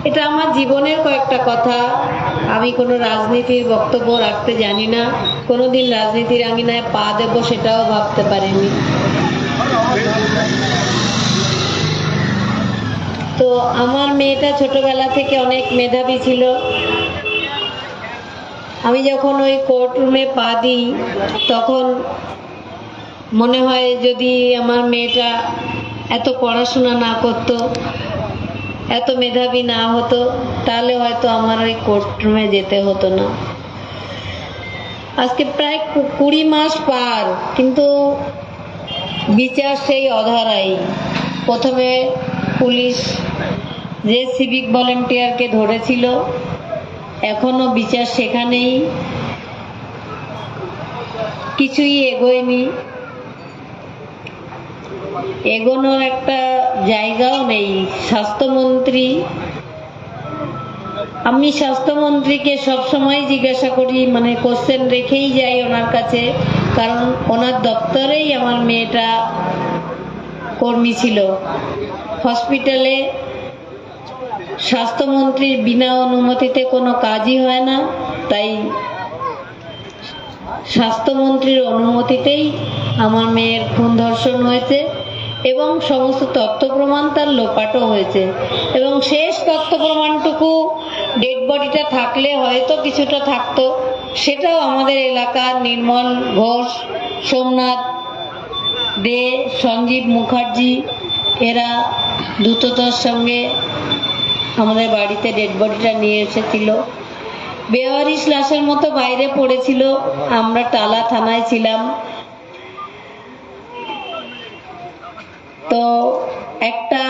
এটা আমার জীবনের কয়েকটা কথা। আমি কোনো রাজনীতির বক্তব্য রাখতে জানি না, কোনোদিন রাজনীতির আঙিনায় পা দেব সেটাও ভাবতে পারিনি। তো আমার মেয়েটা ছোটবেলা থেকে অনেক মেধাবী ছিল। আমি যখন ওই কোর্ট রুমে পা দিই তখন মনে হয় যদি আমার মেয়েটা এত পড়াশোনা না করতো, এত মেধাবী না হতো, তাহলে হয়তো আমার ওই কোর্ট রুমে যেতে হতো না। আজকে প্রায় 20 মাস পার, কিন্তু বিচার সেই অধরাই। প্রথমে পুলিশ যে সিভিক ভলেন্টিয়ারকে ধরেছিল, এখনো বিচার সেখানেই, কিছুই এগোয়নি, এগোনোর একটা জায়গাও নেই। স্বাস্থ্যমন্ত্রী, আমি স্বাস্থ্যমন্ত্রীকে সবসময় জিজ্ঞাসা করি, মানে কোশ্চেন রেখেই যাই ওনার কাছে, কারণ ওনার দপ্তরেই আমার মেয়েটা কর্মী ছিল। হসপিটালে স্বাস্থ্যমন্ত্রীর বিনা অনুমতিতে কোনো কাজই হয় না, তাই স্বাস্থ্যমন্ত্রীর অনুমতিতেই আমার মেয়ের খুন ধর্ষণ হয়েছে এবং সমস্ত তথ্য প্রমাণ তার লোপাটও হয়েছে। এবং শেষ তথ্য প্রমাণটুকু ডেড বডিটা থাকলে হয়তো কিছুটা থাকতো, সেটাও আমাদের এলাকার নির্মল ঘোষ, সোমনাথ দে, সঞ্জীব মুখার্জি এরা দ্রুততার সঙ্গে আমাদের বাড়িতে ডেড বডিটা নিয়ে এসেছিল। বেওয়ারিশ লাশের মতো বাইরে পড়েছিল, আমরা টালা থানায় ছিলাম। তো একটা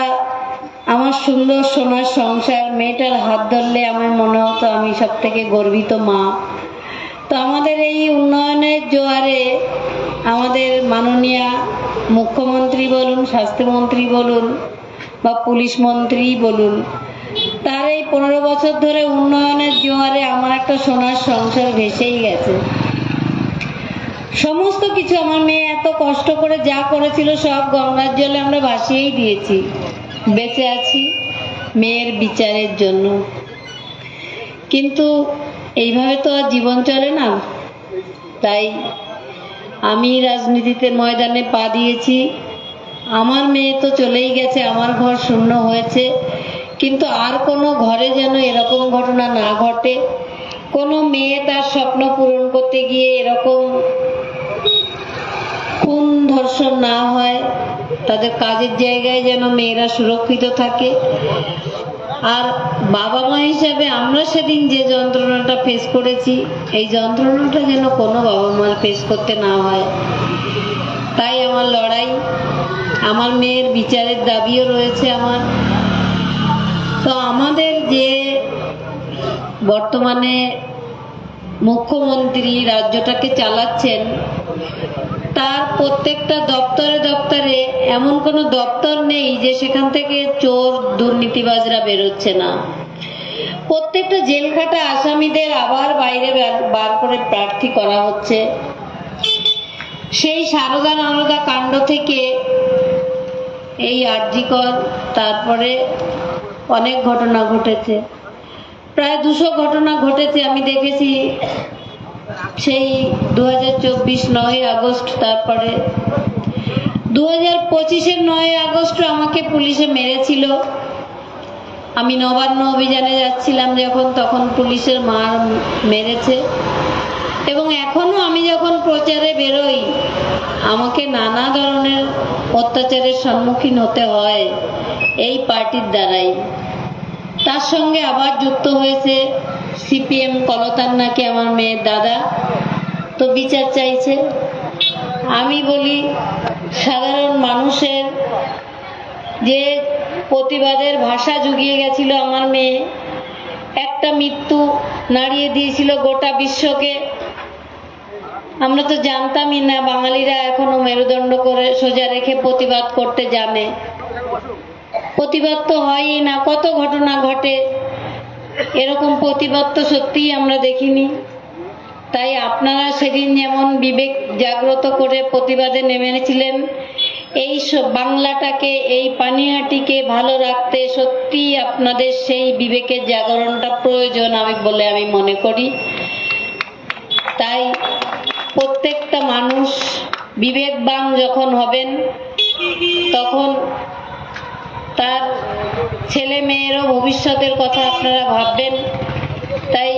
আমার সুন্দর সোনার সংসার, মেয়েটার হাত ধরলে আমার মনে হতো আমি সব থেকে গর্বিত মা। তো আমাদের এই উন্নয়নের জোয়ারে আমাদের মাননীয়া মুখ্যমন্ত্রী বলুন, স্বাস্থ্যমন্ত্রী বলুন বা পুলিশ মন্ত্রী বলুন, তার এই 15 বছর ধরে উন্নয়নের জোয়ারে আমার একটা সোনার সংসার ভেসেই গেছে। সমস্ত কিছু আমার মেয়ে এত কষ্ট করে যা করেছিল সব গঙ্গার জলে আমরা ভাসিয়েই দিয়েছি। বেঁচে আছি মেয়ের বিচারের জন্য। কিন্তু এইভাবে তো আর জীবন চলে না। তাই আমি রাজনীতিতে ময়দানে পা দিয়েছি। আমার মেয়ে তো চলেই গেছে, আমার ঘর শূন্য হয়েছে, কিন্তু আর কোনো ঘরে যেন এরকম ঘটনা না ঘটে। কোনো মেয়ে তার স্বপ্ন পূরণ করতে গিয়ে এরকম খুন ধর্ষণ না হয়। তাদের কাজের জায়গায় যেন মেয়েরা সুরক্ষিত থাকে। আর বাবা মা হিসাবে আমরা সেদিন যে যন্ত্রণাটা ফেস করেছি, এই যন্ত্রণাটা যেন কোনো বাবা মা ফেস করতে না হয়। তাই আমার লড়াই, আমার মেয়ের বিচারের দাবিও রয়েছে আমার। তো আমাদের যে বর্তমানে মুখ্যমন্ত্রী রাজ্যটাকে চালাচ্ছেন, তার প্রত্যেকটা দপ্তরে দপ্তরে এমন কোনো দপ্তর নেই যে সেখান থেকে চোর দুর্নীতিবাজরা বেরোচ্ছে না। প্রত্যেকটা জেলখাটা আসামিদের আবার বাইরে বার করে প্রার্থী করা হচ্ছে। সেই সারদা নারদা কাণ্ড থেকে এই আরজিকর, তারপরে অনেক ঘটনা ঘটেছে, প্রায় 200 ঘটনা ঘটেছে আমি দেখেছি। সেই 2024 9 আগস্ট, তারপরে 2025-এর 9 আগস্ট আমাকে পুলিশে মেরেছিল। আমি নবান্ন অভিযানে যাচ্ছিলাম যখন, তখন পুলিশের মার মেরেছে। এবং এখনো আমি যখন প্রচারে বেরোই, আমাকে নানা ধরনের অত্যাচারের সম্মুখীন হতে হয় এই পার্টির দ্বারাই। তার সঙ্গে আবার যুক্ত হয়েছে সিপিএম কলতান, নাকি আমার মেয়ের দাদা, তো বিচার চাইছে। আমি বলি সাধারণ মানুষের যে প্রতিবাদের ভাষা জুগিয়ে গেছিল আমার মেয়ে, একটা মৃত্যু নাড়িয়ে দিয়েছিল গোটা বিশ্বকে। আমরা তো জানতামই না, বাঙালিরা এখনো মেরুদণ্ড করে সোজা রেখে প্রতিবাদ করতে জানে। প্রতিবাদ তো হয়ই না, কত ঘটনা ঘটে, এরকম প্রতিবাদ তো সত্যিই আমরা দেখিনি। তাই আপনারা সেদিন যেমন বিবেক জাগ্রত করে প্রতিবাদে নেমেছিলেন, এই বাংলাটাকে, এই পানিহাটিকে ভালো রাখতে সত্যি আপনাদের সেই বিবেকের জাগরণটা প্রয়োজন বলে আমি মনে করি। তাই প্রত্যেকটা মানুষ বিবেকবান যখন হবেন তখন তার ছেলে মেয়েরও ভবিষ্যতের কথা আপনারা ভাববেন। তাই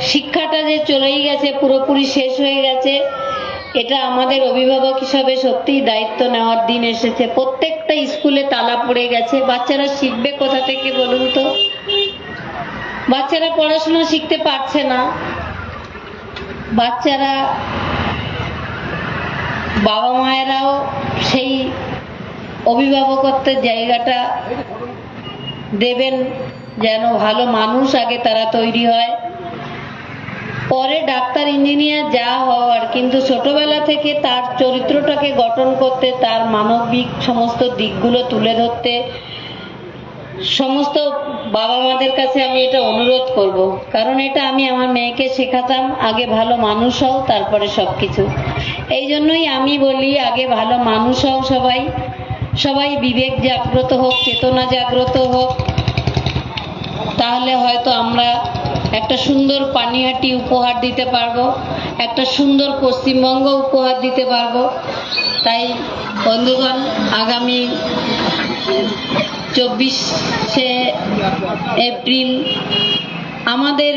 শিক্ষাটা যে চলেই গেছে, পুরোপুরি শেষ হয়ে গেছে, এটা আমাদের অভিভাবক হিসাবে সত্যিই দায়িত্ব নেওয়ার দিন এসেছে। প্রত্যেকটা স্কুলে তালা পড়ে গেছে, বাচ্চারা শিখবে কোথা থেকে বলুন তো? বাচ্চারা পড়াশোনা শিখতে পারছে না। বাচ্চারা, বাবা মায়েরাও সেই অভিভাবকত্বের জায়গাটা দেবেন যেন ভালো মানুষ আগে তারা তৈরি হয়, পরে ডাক্তার ইঞ্জিনিয়ার যা হওয়ার, কিন্তু ছোটবেলা থেকে তার চরিত্রটাকে গঠন করতে, তার মানবিক সমস্ত দিকগুলো তুলে ধরতে সমস্ত বাবা মাদের কাছে আমি এটা অনুরোধ করব। কারণ এটা আমি আমার মেয়েকে শেখাতাম, আগে ভালো মানুষ হও তারপরে সবকিছু। এই জন্যই আমি বলি আগে ভালো মানুষ হও, সবাই সবাই বিবেক জাগ্রত হোক, চেতনা জাগ্রত হোক, তাহলে হয়তো আমরা একটা সুন্দর পানিহাটি উপহার দিতে পারবো, একটা সুন্দর পশ্চিমবঙ্গ উপহার দিতে পারবো। তাই বন্ধুগণ, আগামী 24শে এপ্রিল আমাদের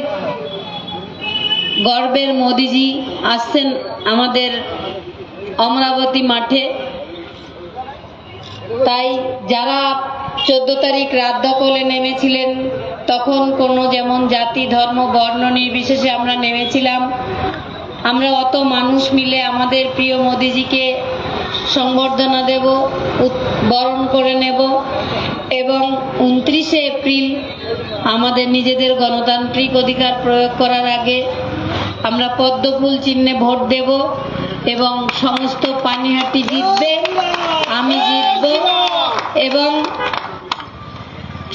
গর্বের মোদিজি আসছেন আমাদের অমরাবতী মাঠে। তাই যারা 14 তারিখ রাত দখলে নেমেছিলেন, তখন কোনো যেমন জাতি ধর্ম বর্ণ নির্বিশেষে আমরা নেমেছিলাম, আমরা অত মানুষ মিলে আমাদের প্রিয় মোদিজিকে সংবর্ধনা দেব, বরণ করে নেব এবং 29শে এপ্রিল আমাদের নিজেদের গণতান্ত্রিক অধিকার প্রয়োগ করার আগে আমরা পদ্মফুল চিহ্নে ভোট দেব এবং সমস্ত পানিহাটি জিতবে, আমি জিতব এবং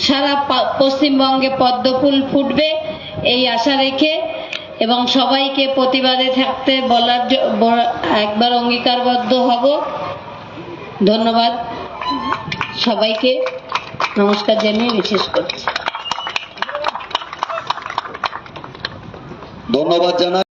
সারা পশ্চিমবঙ্গে পদ্মফুল ফুটবে, এই আশা রেখে এবং সবাইকে প্রতিবাদে থাকতে বলার একবার অঙ্গীকারবদ্ধ হব। ধন্যবাদ সবাইকে, নমস্কার জানিয়ে বিশেষ করছি। ধন্যবাদ জানাই।